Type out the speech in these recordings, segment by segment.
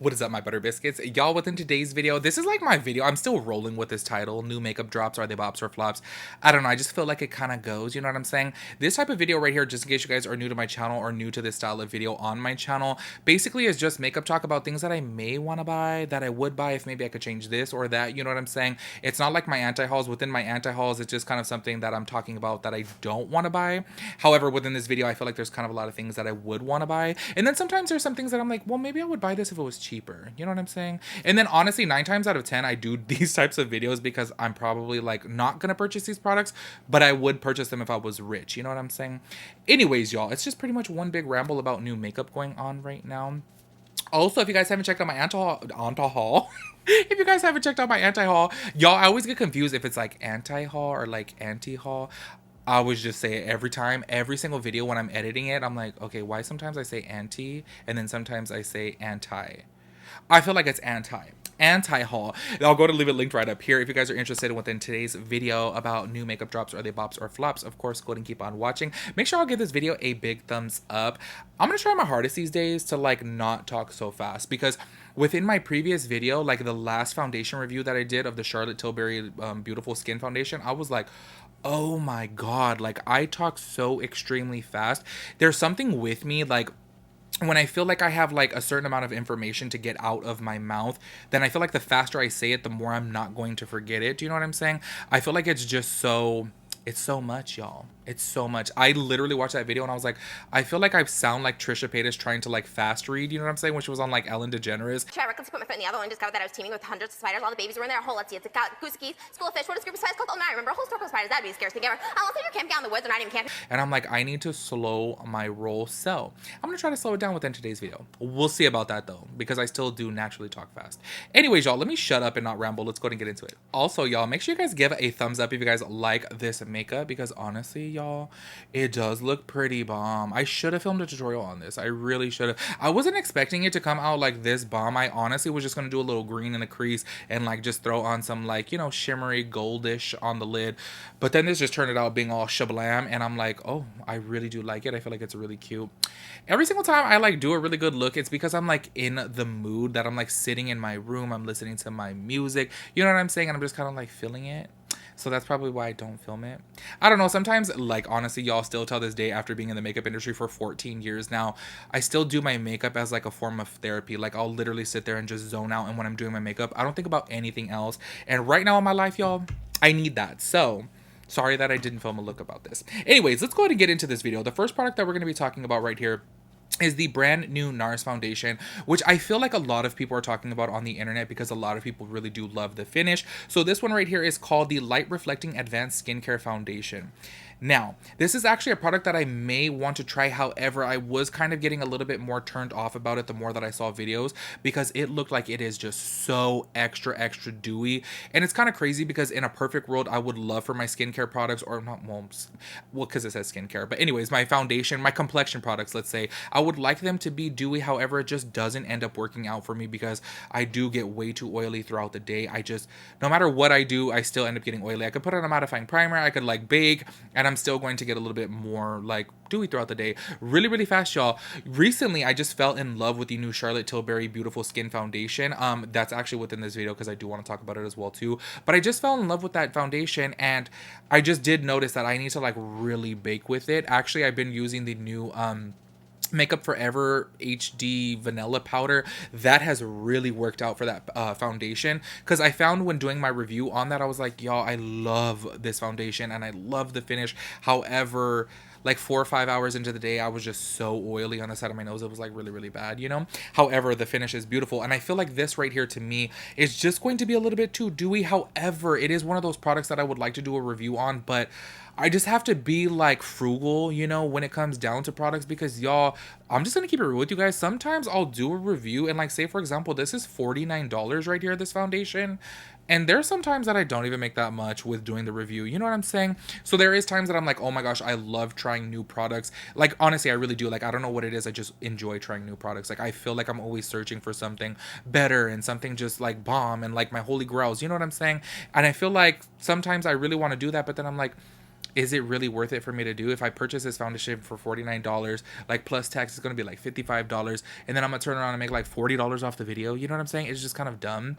What is up, my butter biscuits? Y'all, within today's video, this is like my video. I'm still rolling with this title. New makeup drops, are they bops or flops? I don't know. I just feel like it kind of goes, you know what I'm saying? This type of video right here, just in case you guys are new to my channel or new to this style of video on my channel, basically is just makeup talk about things that I may want to buy, that I would buy if maybe I could change this or that, you know what I'm saying? It's not like my anti-hauls. Within my anti-hauls, it's just kind of something that I'm talking about that I don't want to buy. However, within this video, I feel like there's kind of a lot of things that I would want to buy. And then sometimes there's some things that I'm like, well, maybe I would buy this if it was cheaper. You know what I'm saying? And then honestly, 9 times out of 10, I do these types of videos because I'm probably like not gonna purchase these products, but I would purchase them if I was rich. You know what I'm saying? Anyways, y'all, it's just pretty much one big ramble about new makeup going on right now. Also, if you guys haven't checked out my anti-haul, if you guys haven't checked out my anti-haul, y'all, I always get confused if it's like anti-haul or like anti-haul. I always just say it every time, every single video when I'm editing it. I'm like, okay, why sometimes I say anti and then sometimes I say anti? I feel like it's anti-haul. I'll go to leave it linked right up here. If you guys are interested in within today's video about new makeup drops, are they bops or flops, of course, go ahead and keep on watching. Make sure I'll give this video a big thumbs up. I'm gonna try my hardest these days to like not talk so fast, because within my previous video, like the last foundation review that I did of the Charlotte Tilbury Beautiful Skin Foundation, I was like, oh my god, like I talk so extremely fast. There's something with me, like when I feel like I have like a certain amount of information to get out of my mouth, then I feel like the faster I say it, the more I'm not going to forget it. Do you know what I'm saying? I feel like it's just so, it's so much, y'all. It's so much. I literally watched that video and I was like, I feel like I sound like Trisha Paytas trying to like fast read, you know what I'm saying? When she was on like Ellen DeGeneres. Try reckless, put my foot in the other one, discovered that I was teaming with hundreds of spiders. All the babies were in there. A whole let's see, it's a goose geese, school of fish, what is group of spiders called? Oh, no, I remember a whole circle of spiders. That'd be the scariest thing ever. I don't think you're camping out in the woods or not even camping. And I'm like, I need to slow my roll. So I'm gonna try to slow it down within today's video. We'll see about that though, because I still do naturally talk fast. Anyways, y'all, let me shut up and not ramble. Let's go ahead and get into it. Also, y'all, make sure you guys give a thumbs up if you guys like this makeup, because honestly, y'all, it does look pretty bomb. I should have filmed a tutorial on this. I really should have. I wasn't expecting it to come out like this bomb. I honestly was just going to do a little green in the crease and like just throw on some like, you know, shimmery goldish on the lid. But then this just turned out being all shablam. And I'm like, oh, I really do like it. I feel like it's really cute. Every single time I like do a really good look, it's because I'm like in the mood, that I'm like sitting in my room. I'm listening to my music. You know what I'm saying? And I'm just kind of like feeling it. So that's probably why I don't film it. I don't know. Sometimes, like, honestly, y'all, still till this day, after being in the makeup industry for 14 years now, I still do my makeup as like a form of therapy. Like, I'll literally sit there and just zone out. And when I'm doing my makeup, I don't think about anything else. And right now in my life, y'all, I need that. So sorry that I didn't film a look about this. Anyways, let's go ahead and get into this video. The first product that we're going to be talking about right here is the brand new NARS foundation, which I feel like a lot of people are talking about on the internet because a lot of people really do love the finish. So this one right here is called the Light Reflecting Advanced Skincare Foundation. Now, this is actually a product that I may want to try. However, I was kind of getting a little bit more turned off about it the more that I saw videos, because it looked like it is just so extra dewy. And it's kind of crazy because in a perfect world, I would love for my skincare products, or not, well, because it says skincare, but anyways, my foundation, my complexion products, let's say, I would like them to be dewy. However, it just doesn't end up working out for me because I do get way too oily throughout the day. I just, no matter what I do, I still end up getting oily. I could put on a mattifying primer, I could like bake, and I'm still going to get a little bit more like dewy throughout the day. Really fast, y'all. Recently, I just fell in love with the new Charlotte Tilbury Beautiful Skin Foundation. That's actually within this video because I do want to talk about it as well too. But I just fell in love with that foundation, and I just did notice that I need to like really bake with it. Actually, I've been using the new Makeup Forever HD vanilla powder. That has really worked out for that foundation, because I found when doing my review on that, I was like, y'all, I love this foundation and I love the finish. However, like 4 or 5 hours into the day, I was just so oily on the side of my nose. It was like really bad, you know? However, the finish is beautiful. And I feel like this right here to me is just going to be a little bit too dewy. However, it is one of those products that I would like to do a review on, but I just have to be like frugal, you know, when it comes down to products, because y'all, I'm just gonna keep it real with you guys. Sometimes I'll do a review and like, say for example, this is $49 right here, this foundation. And there's some times that I don't even make that much with doing the review. You know what I'm saying? So there is times that I'm like, oh my gosh, I love trying new products. Like, honestly, I really do. Like, I don't know what it is. I just enjoy trying new products. Like, I feel like I'm always searching for something better and something just like bomb and like my holy grails. You know what I'm saying? And I feel like sometimes I really want to do that, but then I'm like, is it really worth it for me to do? If I purchase this foundation for $49, like plus tax is going to be like $55, and then I'm going to turn around and make like $40 off the video. You know what I'm saying? It's just kind of dumb.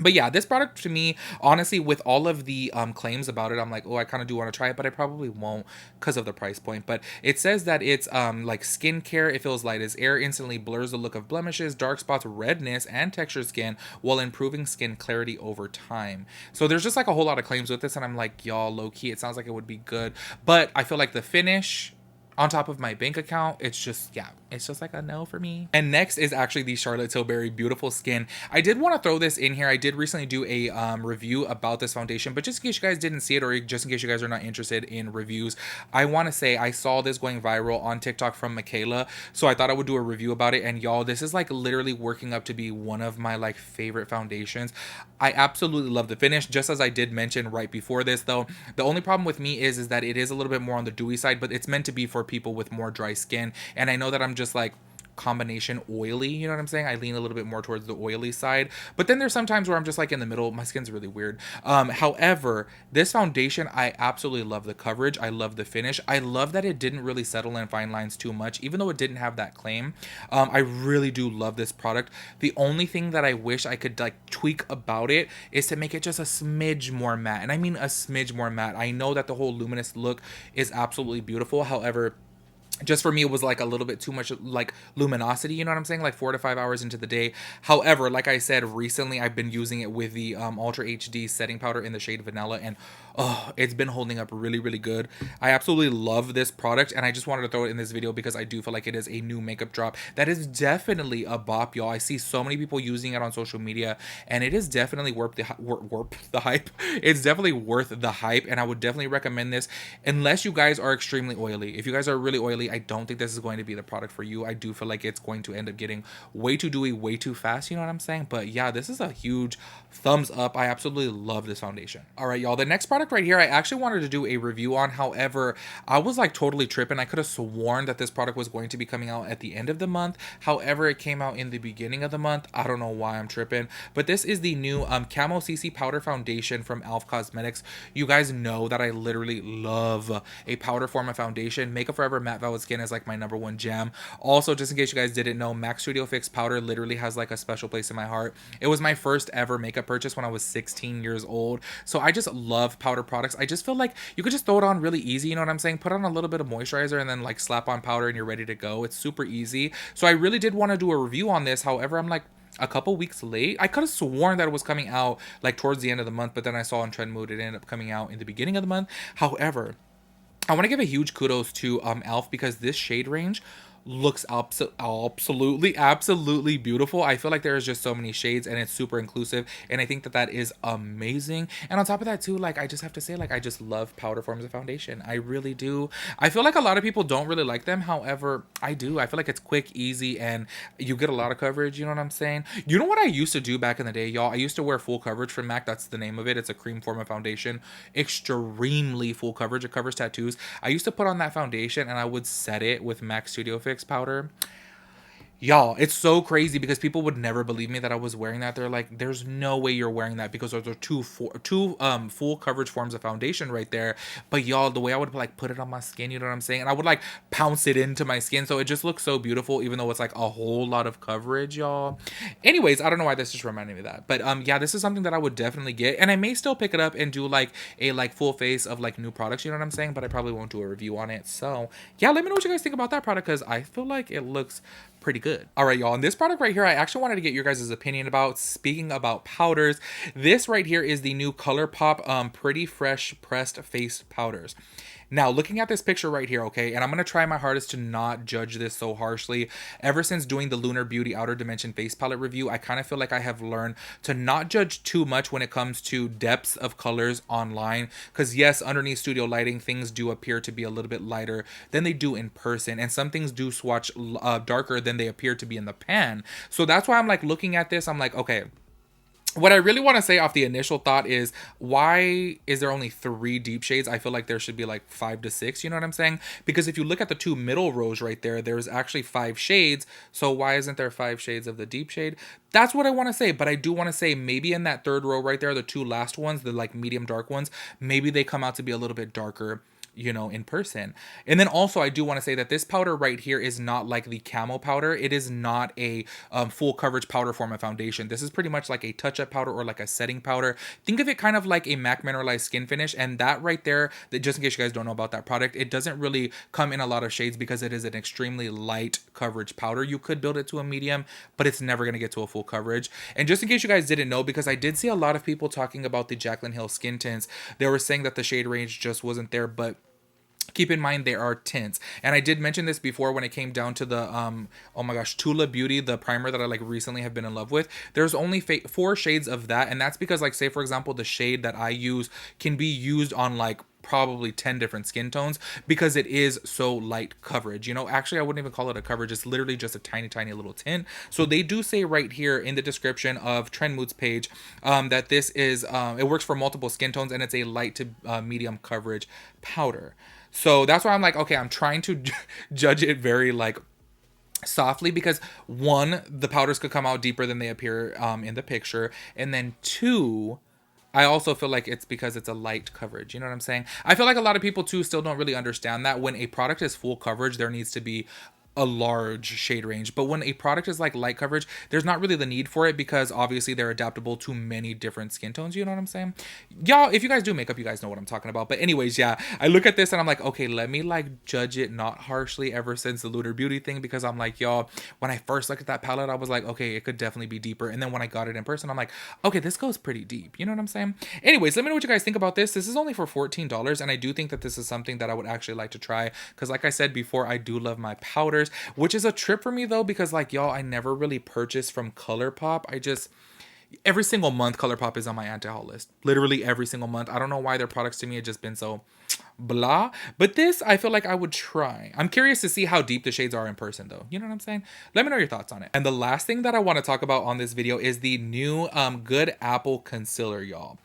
But yeah, this product to me, honestly, with all of the claims about it, I'm like, oh, I kind of do want to try it, but I probably won't because of the price point. But it says that it's like skincare. It feels light as air, instantly blurs the look of blemishes, dark spots, redness, and textured skin while improving skin clarity over time. So there's just like a whole lot of claims with this, and I'm like, y'all, low key, it sounds like it would be good. But I feel like the finish on top of my bank account, it's just, yeah, it's just like a no for me. And next is actually the Charlotte Tilbury Beautiful Skin. I did want to throw this in here. I did recently do a review about this foundation, but just in case you guys didn't see it, or just in case you guys are not interested in reviews, I want to say I saw this going viral on TikTok from Michaela, so I thought I would do a review about it. And y'all, this is like literally working up to be one of my like favorite foundations. I absolutely love the finish, just as I did mention right before this though. The only problem with me is that it is a little bit more on the dewy side, but it's meant to be for people with more dry skin. And I know that I'm just like combination oily, you know what I'm saying? I lean a little bit more towards the oily side, but then there's some times where I'm just like in the middle. My skin's really weird. However, this foundation, I absolutely love the coverage. I love the finish. I love that it didn't really settle in fine lines too much, even though it didn't have that claim. I really do love this product. The only thing that I wish I could like tweak about it is to make it just a smidge more matte, and I mean a smidge more matte. I know that the whole luminous look is absolutely beautiful. However, just for me, it was like a little bit too much like luminosity, you know what I'm saying? Like 4 to 5 hours into the day. However, like I said, recently I've been using it with the Ultra HD setting powder in the shade Vanilla, and oh, it's been holding up really, really good. I absolutely love this product, and I just wanted to throw it in this video because I do feel like it is a new makeup drop that is definitely a bop, y'all. I see so many people using it on social media, and it is definitely worth the hype. It's definitely worth the hype, and I would definitely recommend this unless you guys are extremely oily. If you guys are really oily, I don't think this is going to be the product for you. I do feel like it's going to end up getting way too dewy, way too fast, you know what I'm saying? But yeah, this is a huge thumbs up. I absolutely love this foundation. All right, y'all, the next product right here, I actually wanted to do a review on. However, I was like totally tripping. I could have sworn that this product was going to be coming out at the end of the month. However, it came out in the beginning of the month. I don't know why I'm tripping, but this is the new Camo CC Powder Foundation from e.l.f. Cosmetics. You guys know that I literally love a powder form of foundation. Makeup Forever Matte Velvet Skin is like my #1 jam. Also, just in case you guys didn't know, MAC Studio Fix powder literally has like a special place in my heart. It was my first ever makeup purchase when I was 16 years old. So I just love powder products. I just feel like you could just throw it on really easy, you know what I'm saying? Put on a little bit of moisturizer and then like slap on powder and you're ready to go. It's super easy. So I really did want to do a review on this. However, I'm like a couple weeks late. I could have sworn that it was coming out like towards the end of the month, but then I saw on Trend Mood it ended up coming out in the beginning of the month. However, I want to give a huge kudos to e.l.f. because this shade range looks absolutely beautiful. I feel like there is just so many shades and it's super inclusive, and I think that that is amazing. And on top of that too, like I just have to say, like I just love powder forms of foundation. I really do. I feel like a lot of people don't really like them. However, I do. I feel like it's quick, easy, and you get a lot of coverage, you know what I'm saying? You know what I used to do back in the day, y'all? I used to wear full coverage from MAC. That's the name of it. It's a cream form of foundation. Extremely full coverage. It covers tattoos. I used to put on that foundation and I would set it with MAC Studio Fix powder. Y'all, it's so crazy because people would never believe me that I was wearing that. They're like, there's no way you're wearing that because those are two full coverage forms of foundation right there. But y'all, the way I would like put it on my skin, you know what I'm saying? And I would like pounce it into my skin. So it just looks so beautiful, even though it's like a whole lot of coverage, y'all. Anyways, I don't know why this just reminded me of that. But yeah, this is something that I would definitely get. And I may still pick it up and do like a like full face of like new products, you know what I'm saying? But I probably won't do a review on it. So yeah, let me know what you guys think about that product because I feel like it looks pretty good. All right, y'all, and this product right here, I actually wanted to get your guys' opinion about. Speaking about powders, this right here is the new ColourPop Pretty Fresh Pressed Face Powders. Now, looking at this picture right here, okay, and I'm going to try my hardest to not judge this so harshly. Ever since doing the Lunar Beauty Outer Dimension face palette review, I kind of feel like I have learned to not judge too much when it comes to depths of colors online. Because yes, underneath studio lighting, things do appear to be a little bit lighter than they do in person. And some things do swatch darker than they appear to be in the pan. So that's why I'm like looking at this, I'm like, okay, what I really want to say off the initial thought is, why is there only 3 deep shades? I feel like there should be like 5 to 6, you know what I'm saying? Because if you look at the 2 middle rows right there, there's actually 5 shades. So why isn't there 5 shades of the deep shade? That's what I want to say. But I do want to say maybe in that 3rd row right there, the 2 last ones, the like medium dark ones, maybe they come out to be a little bit darker you know, in person. And then also I do want to say that this powder right here is not like the camo powder. It is not a full coverage powder for my foundation. This is pretty much like a touch-up powder or like a setting powder. Think of it kind of like a MAC Mineralized Skin Finish, and that right there, that just in case you guys don't know about that product, it doesn't really come in a lot of shades because it is an extremely light coverage powder. You could build it to a medium, but it's never going to get to a full coverage. And just in case you guys didn't know, because I did see a lot of people talking about the Jaclyn Hill skin tints, they were saying that the shade range just wasn't there, but keep in mind there are tints. And I did mention this before when it came down to the oh my gosh, Tula Beauty, the primer that I like recently have been in love with. There's only 4 shades of that, and that's because, like, say for example, the shade that I use can be used on like probably 10 different skin tones because it is so light coverage. You know, actually I wouldn't even call it a coverage, it's literally just a tiny little tint. So they do say right here in the description of Trend Moods page that this is it works for multiple skin tones, and it's a light to medium coverage powder. So that's why I'm like, okay, I'm trying to judge it very like softly, because one, the powders could come out deeper than they appear in the picture, and then two, I also feel like it's because it's a light coverage. You know what I'm saying? I feel like a lot of people too still don't really understand that when a product is full coverage, there needs to be a large shade range. But when a product is like light coverage, there's not really the need for it because obviously they're adaptable to many different skin tones. You know what I'm saying? Y'all, if you guys do makeup, you guys know what I'm talking about. But anyways, yeah, I look at this and I'm like, okay, let me like judge it not harshly ever since the Lunar Beauty thing, because I'm like, y'all, when I first looked at that palette, I was like, okay, it could definitely be deeper. And then when I got it in person, I'm like, okay, this goes pretty deep. You know what I'm saying? Anyways, let me know what you guys think about this. This is only for $14, and I do think that this is something that I would actually like to try because, like I said before, I do love my powders, which is a trip for me though, because like, y'all, I never really purchased from ColourPop. I just, every single month ColourPop is on my anti-haul list, literally every single month. I don't know why their products to me have just been so blah, but this I feel like I would try. I'm curious to see how deep the shades are in person though. You know what I'm saying? Let me know your thoughts on it. And the last thing that I want to talk about on this video is the new Good Apple concealer, y'all.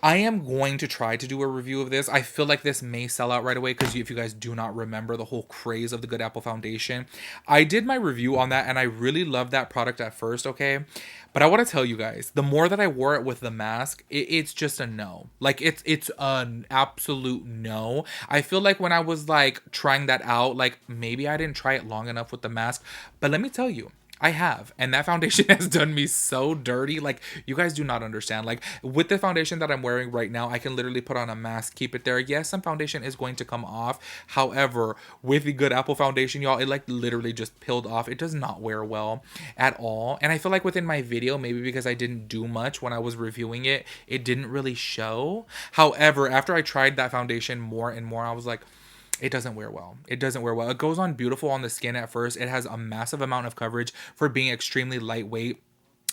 I am going to try to do a review of this. I feel like this may sell out right away because if you guys do not remember the whole craze of the Good Apple foundation, I did my review on that and I really loved that product at first, okay? But I want to tell you guys, the more that I wore it with the mask, it's just a no. Like, it's an absolute no. I feel like when I was like trying that out, like maybe I didn't try it long enough with the mask, but let me tell you, I have, and that foundation has done me so dirty. Like, you guys do not understand. Like, with the foundation that I'm wearing right now, I can literally put on a mask, keep it there. Yes, some foundation is going to come off. However, with the Good Apple foundation, y'all, it like literally just peeled off. It does not wear well at all. And I feel like within my video, maybe because I didn't do much when I was reviewing it, it didn't really show. However, after I tried that foundation more and more, I was like, it doesn't wear well. It doesn't wear well. It goes on beautiful on the skin at first. It has a massive amount of coverage for being extremely lightweight.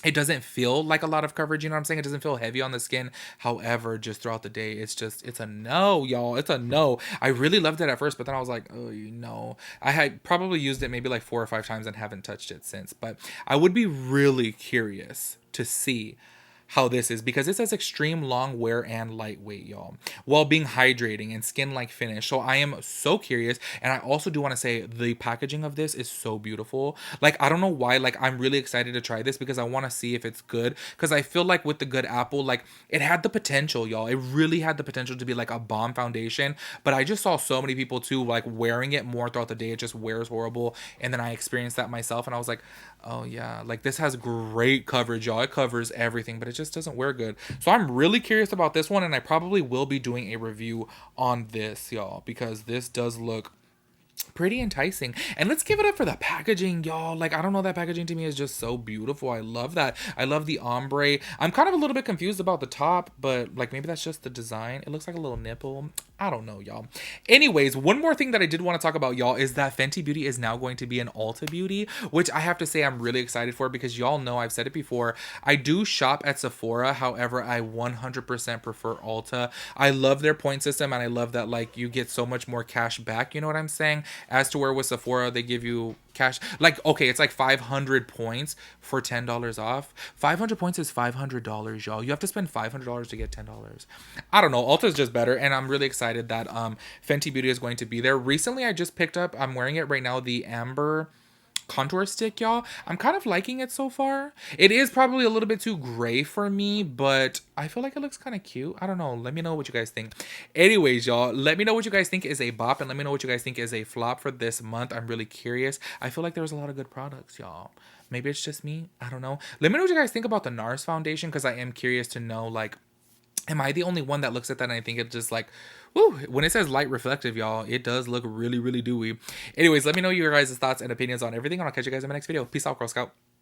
It doesn't feel like a lot of coverage, you know what I'm saying? It doesn't feel heavy on the skin. However, just throughout the day, it's a no, y'all. It's a no. I really loved it at first, but then I was like, oh, you know. I had probably used it maybe like 4 or 5 times and haven't touched it since. But I would be really curious to see how this is, because it says extreme long wear and lightweight, y'all, while being hydrating and skin like finish. So I am so curious. And I also do want to say the packaging of this is so beautiful. Like, I don't know why, like, I'm really excited to try this because I want to see if it's good, because I feel like with the Good Apple, like, it had the potential, y'all. It really had the potential to be like a bomb foundation, but I just saw so many people too like wearing it more throughout the day. It just wears horrible. And then I experienced that myself and I was like, oh yeah, like, this has great coverage, y'all. It covers everything, but it just doesn't wear good. So I'm really curious about this one, and I probably will be doing a review on this, y'all, because this does look pretty enticing. And let's give it up for the packaging, y'all. Like, I don't know, that packaging to me is just so beautiful. I love that. I love the ombre. I'm kind of a little bit confused about the top, but like, maybe that's just the design. It looks like a little nipple. I don't know, y'all. Anyways, one more thing that I did want to talk about, y'all, is that Fenty Beauty is now going to be an Ulta Beauty, which I have to say I'm really excited for, because y'all know I've said it before. I do shop at Sephora. However, I 100% prefer Ulta. I love their point system, and I love that, like, you get so much more cash back. You know what I'm saying? As to where with Sephora, they give you cash, like, okay, it's like 500 points for $10 off. 500 points is $500, y'all. You have to spend $500 to get $10. I don't know. Ulta is just better, and I'm really excited that Fenty Beauty is going to be there. Recently, I just picked up, I'm wearing it right now, the Amber contour stick, y'all. I'm kind of liking it so far. It is probably a little bit too gray for me, but I feel like it looks kind of cute. I don't know. Let me know what you guys think. Anyways, y'all, let me know what you guys think is a bop, and let me know what you guys think is a flop for this month. I'm really curious. I feel like there was a lot of good products, y'all. Maybe it's just me. I don't know. Let me know what you guys think about the NARS foundation, because I am curious to know, like, am I the only one that looks at that and I think it's just like, woo, when it says light reflective, y'all, it does look really, really dewy. Anyways, let me know your guys' thoughts and opinions on everything, and I'll catch you guys in my next video. Peace out, Girl Scout.